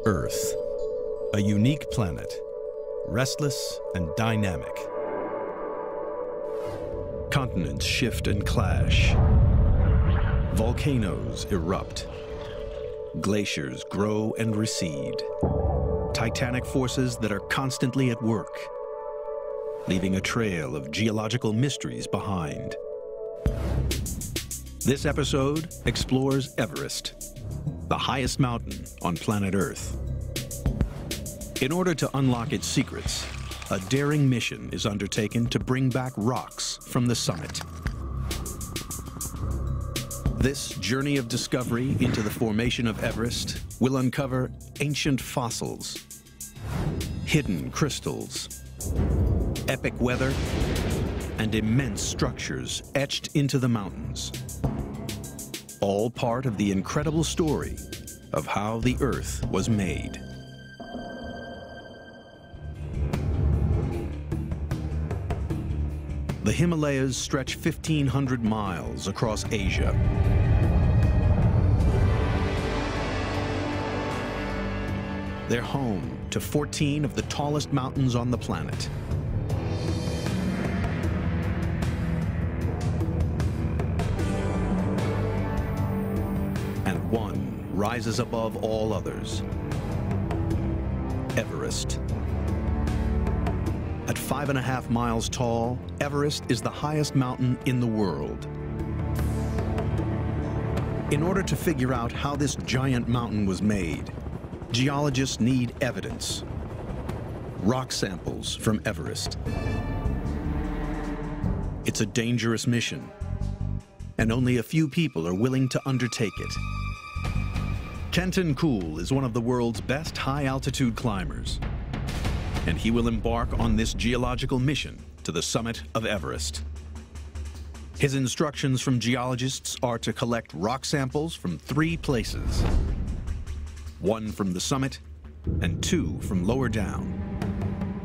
Earth, a unique planet, restless and dynamic. Continents shift and clash. Volcanoes erupt. Glaciers grow and recede. Titanic forces that are constantly at work, leaving a trail of geological mysteries behind. This episode explores Everest, the highest mountain on planet Earth. In order to unlock its secrets, a daring mission is undertaken to bring back rocks from the summit. This journey of discovery into the formation of Everest will uncover ancient fossils, hidden crystals, epic weather, and immense structures etched into the mountains. All part of the incredible story of how the Earth was made. The Himalayas stretch 1,500 miles across Asia. They're home to 14 of the tallest mountains on the planet. And one rises above all others: Everest. At 5.5 miles tall, Everest is the highest mountain in the world. In order to figure out how this giant mountain was made, geologists need evidence. Rock samples from Everest. It's a dangerous mission, and only a few people are willing to undertake it. Kenton Kuhl is one of the world's best high-altitude climbers, and he will embark on this geological mission to the summit of Everest. His instructions from geologists are to collect rock samples from 3 places: 1 from the summit and 2 from lower down.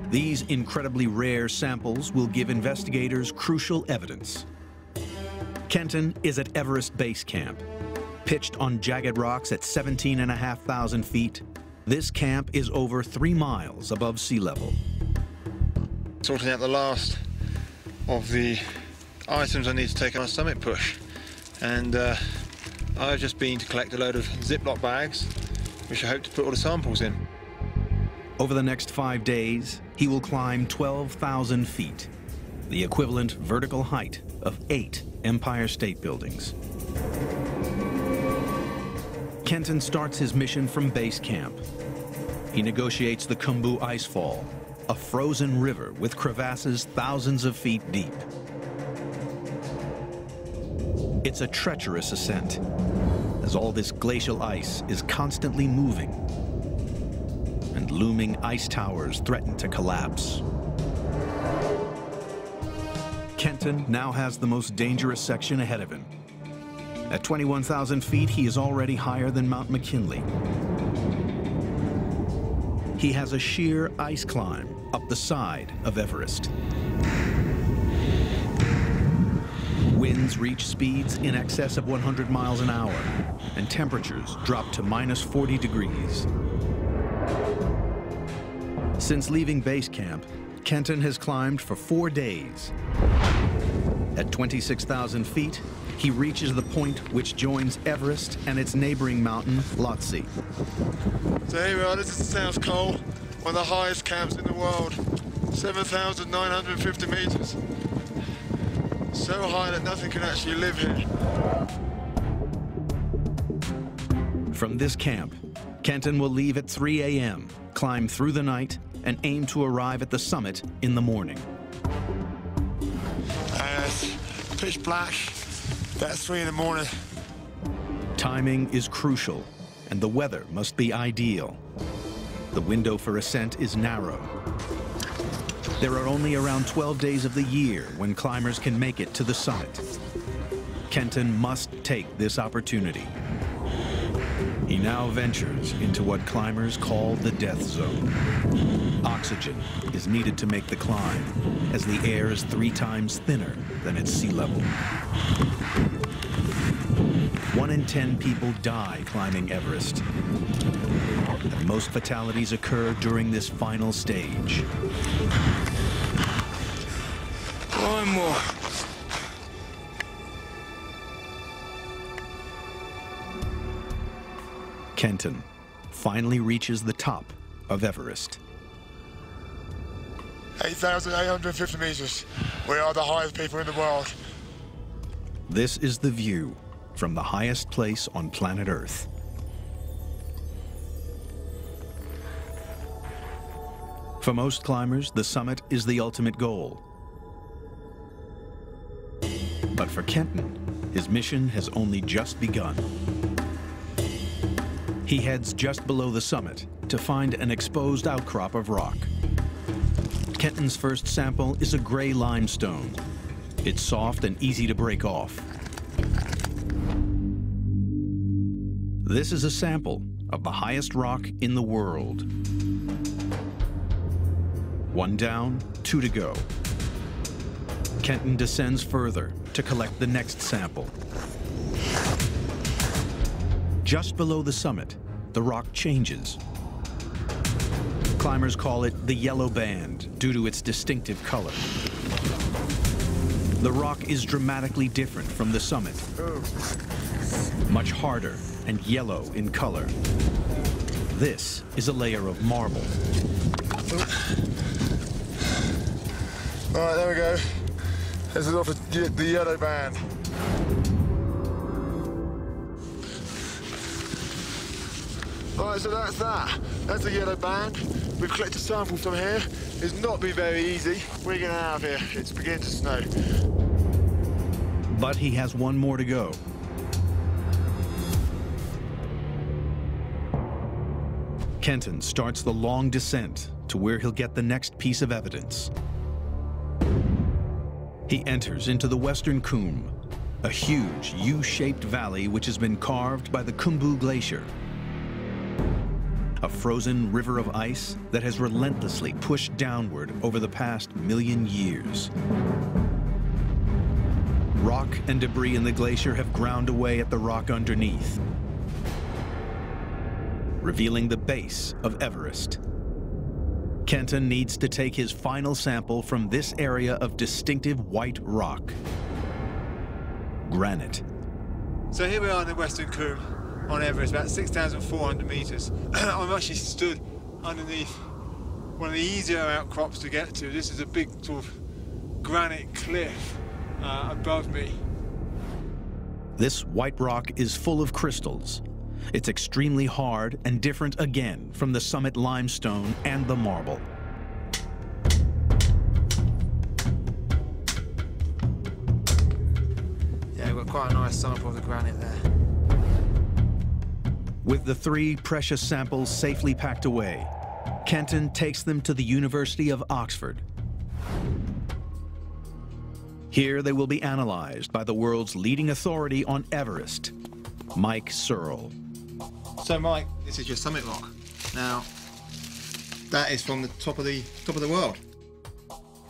These incredibly rare samples will give investigators crucial evidence. Kenton is at Everest Base Camp. Pitched on jagged rocks at 17,500 feet, this camp is over 3 miles above sea level. Sorting out the last of the items I need to take on a summit push. And I've just been to collect a load of Ziploc bags, which I hope to put all the samples in. Over the next 5 days, he will climb 12,000 feet, the equivalent vertical height of 8 Empire State Buildings. Kenton starts his mission from base camp. He negotiates the Khumbu Icefall, a frozen river with crevasses thousands of feet deep. It's a treacherous ascent, as all this glacial ice is constantly moving, and looming ice towers threaten to collapse. Kenton now has the most dangerous section ahead of him. At 21,000 feet, he is already higher than Mount McKinley. He has a sheer ice climb up the side of Everest. Winds reach speeds in excess of 100 miles an hour, and temperatures drop to -40 degrees. Since leaving base camp, Kenton has climbed for 4 days. At 26,000 feet, he reaches the point which joins Everest and its neighboring mountain, Lhotse. So here we are, this is the South Col, one of the highest camps in the world, 7,950 meters. So high that nothing can actually live here. From this camp, Kenton will leave at 3 a.m., climb through the night, and aim to arrive at the summit in the morning. It's pitch black, about 3 in the morning. Timing is crucial, and the weather must be ideal. The window for ascent is narrow. There are only around 12 days of the year when climbers can make it to the summit. Kenton must take this opportunity. He now ventures into what climbers call the death zone. Oxygen is needed to make the climb, as the air is 3 times thinner than its sea level. 1 in 10 people die climbing Everest. And most fatalities occur during this final stage. One more. Kenton finally reaches the top of Everest. 8,850 meters. We are the highest people in the world. This is the view from the highest place on planet Earth. For most climbers, the summit is the ultimate goal. But for Kenton, his mission has only just begun. He heads just below the summit to find an exposed outcrop of rock. Kenton's first sample is a gray limestone. It's soft and easy to break off. This is a sample of the highest rock in the world. 1 down, 2 to go. Kenton descends further to collect the next sample. Just below the summit, the rock changes. Climbers call it the yellow band due to its distinctive color. The rock is dramatically different from the summit. Much harder and yellow in color. This is a layer of marble. All right, there we go. This is off the yellow band. All right, so that's that. That's the yellow band. We've collected samples from here. It's not been very easy. We're getting out of here. It's beginning to snow. But he has one more to go. Kenton starts the long descent to where he'll get the next piece of evidence. He enters into the Western Cwm, a huge U-shaped valley which has been carved by the Khumbu Glacier, a frozen river of ice that has relentlessly pushed downward over the past 1,000,000 years. Rock and debris in the glacier have ground away at the rock underneath, revealing the base of Everest. Kenton needs to take his final sample from this area of distinctive white rock. Granite. So here we are in the Western Cwm on Everest, about 6,400 meters. I'm actually stood underneath one of the easier outcrops to get to. This is a big sort of granite cliff above me. This white rock is full of crystals. It's extremely hard and different again from the summit limestone and the marble. Yeah, we've got quite a nice sample of the granite there. With the 3 precious samples safely packed away, Kenton takes them to the University of Oxford. Here they will be analyzed by the world's leading authority on Everest, Mike Searle. So Mike, this is your summit rock. Now, that is from the top of the world.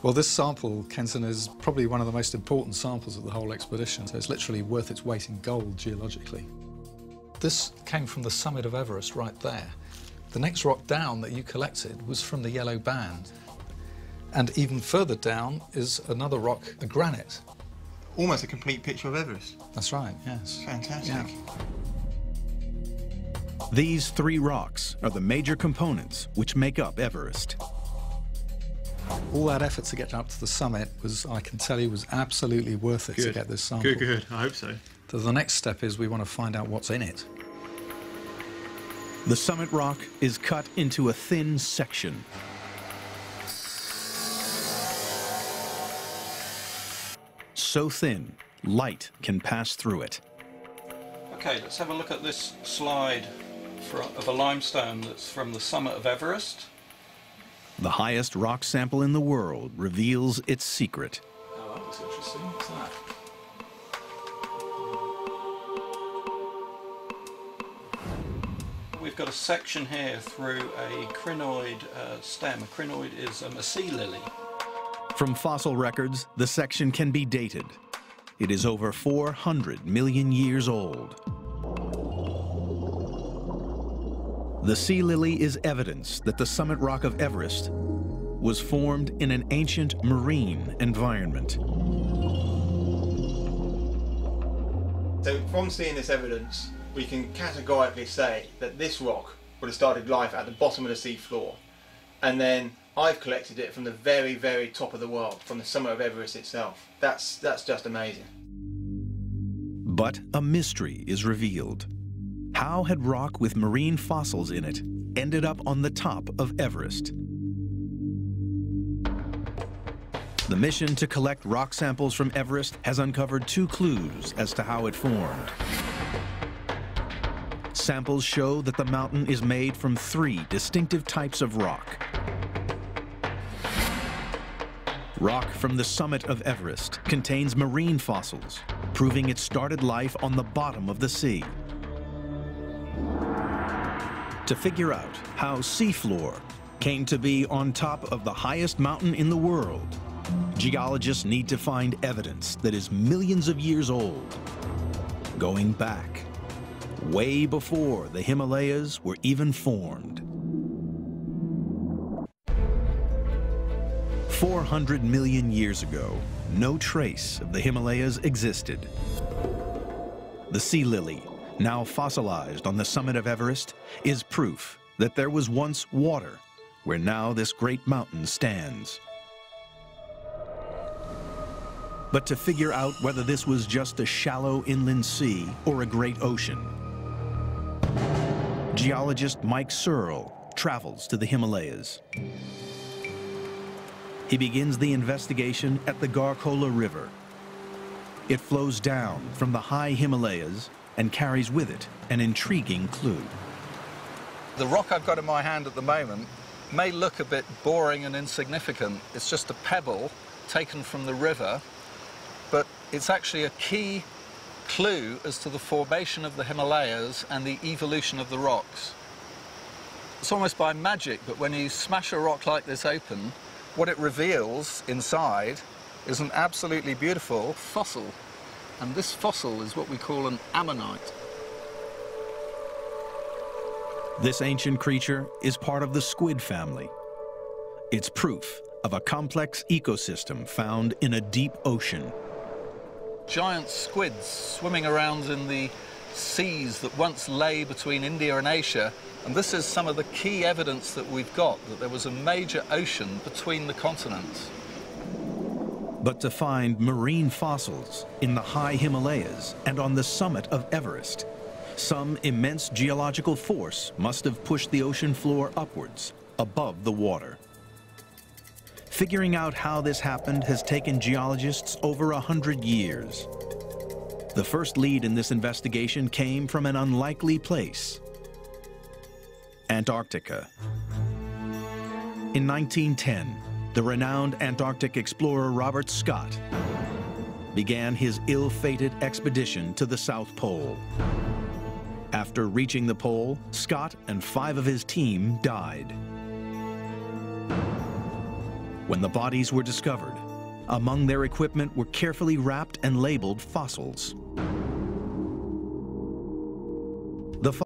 Well, this sample, Kenton, is probably one of the most important samples of the whole expedition, so it's literally worth its weight in gold geologically. This came from the summit of Everest right there. The next rock down that you collected was from the yellow band. And even further down is another rock, a granite. Almost a complete picture of Everest. That's right, yes. Fantastic. Yeah. These 3 rocks are the major components which make up Everest. All that effort to get up to the summit was, I can tell you, was absolutely worth it to get this sample. Good. I hope so. So the next step is we want to find out what's in it. The summit rock is cut into a thin section. So thin, light can pass through it. Okay, let's have a look at this slide of a limestone that's from the summit of Everest. The highest rock sample in the world reveals its secret. Oh, that looks interesting. What's that? We've got a section here through a crinoid stem. A crinoid is a sea lily. From fossil records, the section can be dated. It is over 400 million years old. The sea lily is evidence that the summit rock of Everest was formed in an ancient marine environment. So from seeing this evidence, we can categorically say that this rock would have started life at the bottom of the sea floor. And then I've collected it from the very, very top of the world, from the summit of Everest itself. That's just amazing. But a mystery is revealed. How had rock with marine fossils in it ended up on the top of Everest? The mission to collect rock samples from Everest has uncovered 2 clues as to how it formed. Samples show that the mountain is made from 3 distinctive types of rock. Rock from the summit of Everest contains marine fossils, proving it started life on the bottom of the sea. To figure out how seafloor came to be on top of the highest mountain in the world, geologists need to find evidence that is millions of years old, going back way before the Himalayas were even formed. 400 million years ago, no trace of the Himalayas existed. The sea lily, now fossilized on the summit of Everest, is proof that there was once water where now this great mountain stands. But to figure out whether this was just a shallow inland sea or a great ocean, geologist Mike Searle travels to the Himalayas. He begins the investigation at the Garkola River. It flows down from the high Himalayas and carries with it an intriguing clue. The rock I've got in my hand at the moment may look a bit boring and insignificant. It's just a pebble taken from the river, but it's actually a key clue as to the formation of the Himalayas and the evolution of the rocks. It's almost by magic, but when you smash a rock like this open, what it reveals inside is an absolutely beautiful fossil. And this fossil is what we call an ammonite. This ancient creature is part of the squid family. It's proof of a complex ecosystem found in a deep ocean. Giant squids swimming around in the seas that once lay between India and Asia. And this is some of the key evidence that we've got, that there was a major ocean between the continents. But to find marine fossils in the high Himalayas and on the summit of Everest, some immense geological force must have pushed the ocean floor upwards, above the water. Figuring out how this happened has taken geologists over 100 years. The first lead in this investigation came from an unlikely place: Antarctica. In 1910, the renowned Antarctic explorer Robert Scott began his ill-fated expedition to the South Pole. After reaching the pole, Scott and 5 of his team died. When the bodies were discovered, among their equipment were carefully wrapped and labeled fossils.